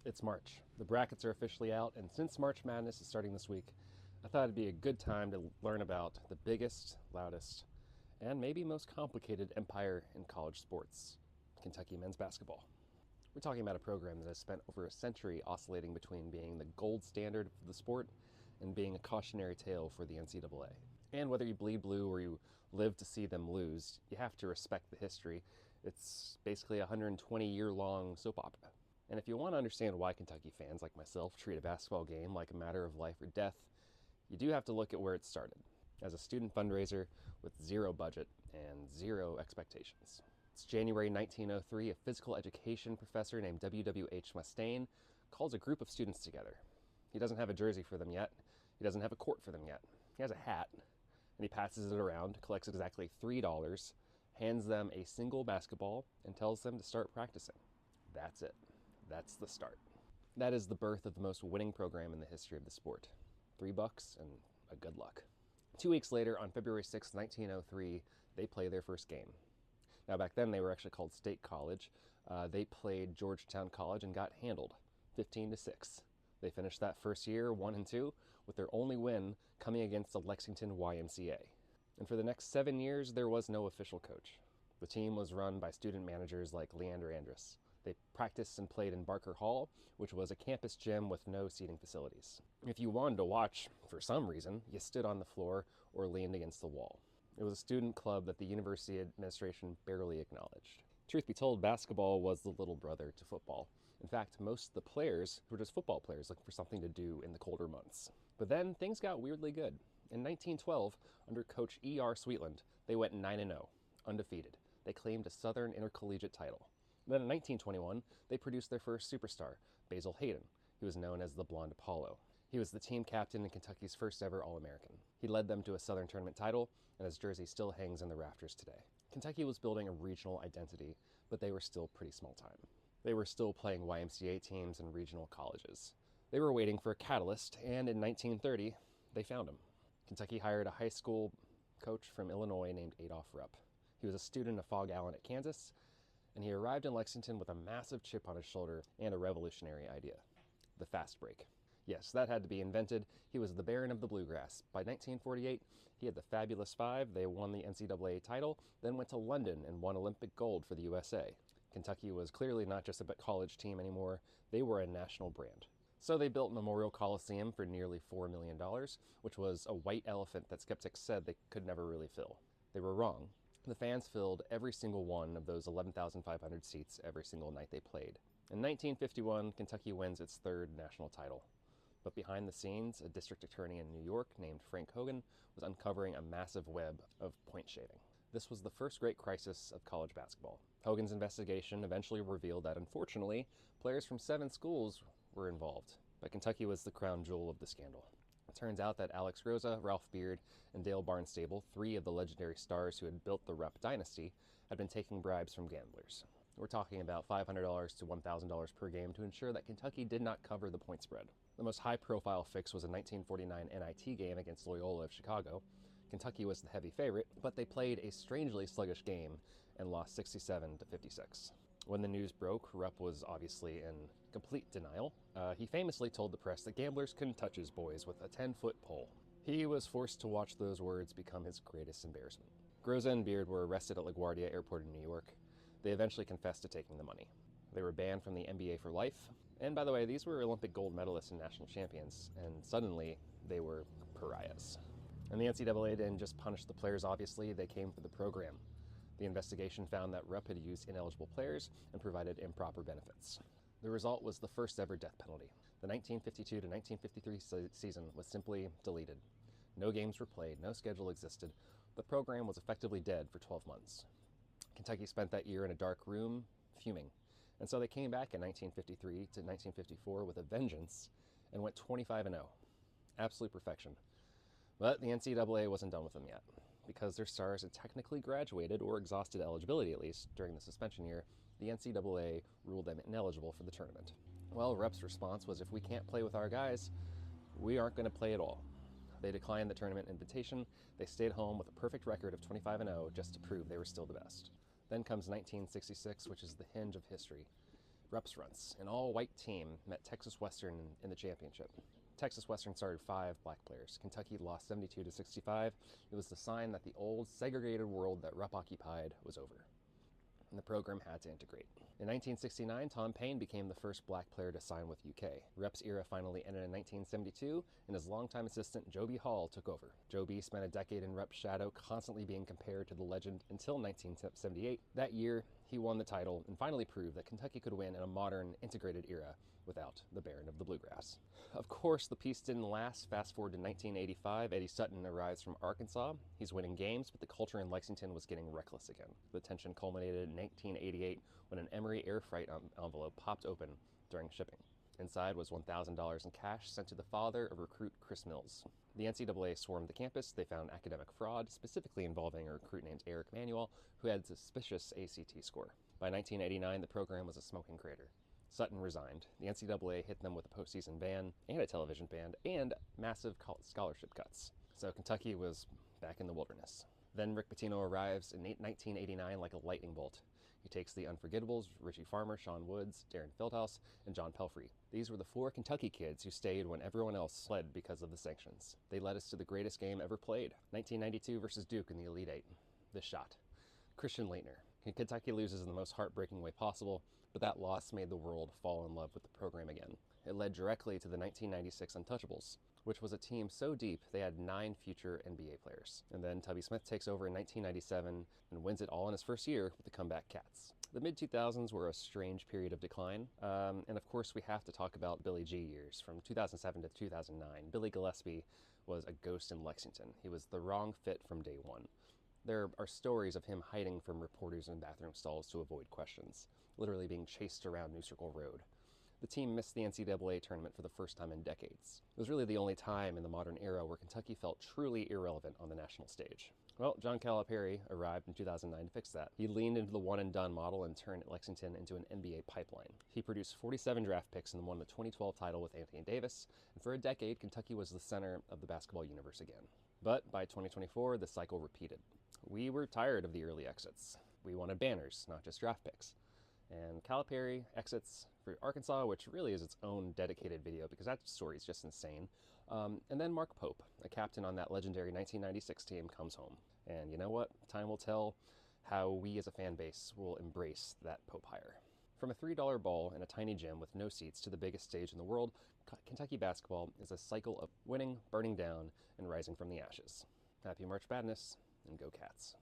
It's March. The brackets are officially out, and since March Madness is starting this week, I thought it'd be a good time to learn about the biggest, loudest, and maybe most complicated empire in college sports, Kentucky men's basketball. We're talking about a program that has spent over a century oscillating between being the gold standard for the sport and being a cautionary tale for the NCAA. And whether you bleed blue or you live to see them lose, you have to respect the history. It's basically a 120-year-long soap opera. And if you want to understand why Kentucky fans like myself treat a basketball game like a matter of life or death, you do have to look at where it started, as a student fundraiser with zero budget and zero expectations. It's January 1903. A physical education professor named W.W.H. Mustaine calls a group of students together. He doesn't have a jersey for them yet. He doesn't have a court for them yet. He has a hat, and he passes it around, collects exactly $3, hands them a single basketball, and tells them to start practicing. That's it. That's the start. That is the birth of the most winning program in the history of the sport. $3 and a good luck. 2 weeks later, on February 6, 1903, they play their first game. Now, back then, they were actually called State College. They played Georgetown College and got handled, 15-6. They finished that first year 1-2, with their only win coming against the Lexington YMCA. And for the next 7 years, there was no official coach. The team was run by student managers like Leander Andrus. They practiced and played in Barker Hall, which was a campus gym with no seating facilities. If you wanted to watch, for some reason, you stood on the floor or leaned against the wall. It was a student club that the university administration barely acknowledged. Truth be told, basketball was the little brother to football. In fact, most of the players were just football players looking for something to do in the colder months. But then things got weirdly good. In 1912, under coach E.R. Sweetland, they went 9-0, undefeated. They claimed a Southern Intercollegiate title. Then in 1921, they produced their first superstar, Basil Hayden. He was known as the Blonde Apollo. He was the team captain and Kentucky's first ever All-American. He led them to a Southern Tournament title, and his jersey still hangs in the rafters today. Kentucky was building a regional identity, but they were still pretty small time. They were still playing YMCA teams and regional colleges. They were waiting for a catalyst, and in 1930, they found him. Kentucky hired a high school coach from Illinois named Adolph Rupp. He was a student of Fog Allen at Kansas, and he arrived in Lexington with a massive chip on his shoulder and a revolutionary idea: the fast break. Yes, that had to be invented. He was the Baron of the Bluegrass. By 1948, he had the Fabulous Five. They won the NCAA title, then went to London and won Olympic gold for the USA. Kentucky was clearly not just a college team anymore. They were a national brand. So they built Memorial Coliseum for nearly $4 million, which was a white elephant that skeptics said they could never really fill. They were wrong. The fans filled every single one of those 11,500 seats every single night they played. In 1951, Kentucky wins its third national title. But behind the scenes, a district attorney in New York named Frank Hogan was uncovering a massive web of point shaving. This was the first great crisis of college basketball. Hogan's investigation eventually revealed that, unfortunately, players from 7 schools were involved, but Kentucky was the crown jewel of the scandal. It turns out that Alex Rosa, Ralph Beard, and Dale Barnstable, 3 of the legendary stars who had built the Rupp dynasty, had been taking bribes from gamblers. We're talking about $500 to $1,000 per game to ensure that Kentucky did not cover the point spread. The most high-profile fix was a 1949 NIT game against Loyola of Chicago. Kentucky was the heavy favorite, but they played a strangely sluggish game and lost 67-56. When the news broke, Rupp was obviously in complete denial. He famously told the press that gamblers couldn't touch his boys with a 10-foot pole. He was forced to watch those words become his greatest embarrassment. Groza and Beard were arrested at LaGuardia Airport in New York. They eventually confessed to taking the money. They were banned from the NBA for life. And by the way, these were Olympic gold medalists and national champions, and suddenly they were pariahs. And the NCAA didn't just punish the players, obviously, they came for the program. The investigation found that Rupp had used ineligible players and provided improper benefits. The result was the first ever death penalty. The 1952 to 1953 season was simply deleted. No games were played, no schedule existed. The program was effectively dead for 12 months. Kentucky spent that year in a dark room, fuming. And so they came back in 1953 to 1954 with a vengeance and went 25-0. Absolute perfection. But the NCAA wasn't done with them yet. Because their stars had technically graduated, or exhausted eligibility at least, during the suspension year, the NCAA ruled them ineligible for the tournament. Well, Rupp's response was, if we can't play with our guys, we aren't going to play at all. They declined the tournament invitation. They stayed home with a perfect record of 25-0 just to prove they were still the best. Then comes 1966, which is the hinge of history. Reps Runts, an all-white team, met Texas Western in the championship. Texas Western started 5 black players. Kentucky lost 72-65. It was the sign that the old segregated world that Rupp occupied was over, and the program had to integrate. In 1969, Tom Paine became the first black player to sign with UK. Rep's era finally ended in 1972, and his longtime assistant Joby Hall took over. Joby spent a decade in Rep's shadow, constantly being compared to the legend until 1978. That year, he won the title and finally proved that Kentucky could win in a modern, integrated era without the Baron of the Bluegrass. Of course, the peace didn't last. Fast forward to 1985, Eddie Sutton arrives from Arkansas. He's winning games, but the culture in Lexington was getting reckless again. The tension culminated in 1988 when an Emory air freight envelope popped open during shipping. Inside was $1,000 in cash sent to the father of recruit Chris Mills. The NCAA swarmed the campus. They found academic fraud, specifically involving a recruit named Eric Manuel, who had a suspicious ACT score. By 1989, the program was a smoking crater. Sutton resigned. The NCAA hit them with a postseason ban and a television ban and massive scholarship cuts. So Kentucky was back in the wilderness. Then Rick Pitino arrives in 1989 like a lightning bolt. He takes the unforgettables, Richie Farmer, Sean Woods, Darren Feldhaus, and John Pelfrey. These were the 4 Kentucky kids who stayed when everyone else fled because of the sanctions. They led us to the greatest game ever played, 1992 versus Duke in the Elite Eight. This shot. Christian Laettner. Kentucky loses in the most heartbreaking way possible, but that loss made the world fall in love with the program again. It led directly to the 1996 Untouchables, which was a team so deep they had 9 future NBA players. And then Tubby Smith takes over in 1997 and wins it all in his first year with the Comeback Cats. The mid-2000s were a strange period of decline, and of course we have to talk about Billy G years. From 2007 to 2009, Billy Gillispie was a ghost in Lexington. He was the wrong fit from day one. There are stories of him hiding from reporters in bathroom stalls to avoid questions, literally being chased around New Circle Road. The team missed the NCAA tournament for the first time in decades. It was really the only time in the modern era where Kentucky felt truly irrelevant on the national stage. Well, John Calipari arrived in 2009 to fix that. He leaned into the one-and-done model and turned Lexington into an NBA pipeline. He produced 47 draft picks and won the 2012 title with Anthony Davis, and for a decade, Kentucky was the center of the basketball universe again. But by 2024, the cycle repeated. We were tired of the early exits. We wanted banners, not just draft picks. And Calipari exits for Arkansas, which really is its own dedicated video because that story is just insane. And then Mark Pope, a captain on that legendary 1996 team, comes home. And you know what? Time will tell how we as a fan base will embrace that Pope hire. From a $3 ball in a tiny gym with no seats to the biggest stage in the world, Kentucky basketball is a cycle of winning, burning down, and rising from the ashes. Happy March Madness, and go Cats.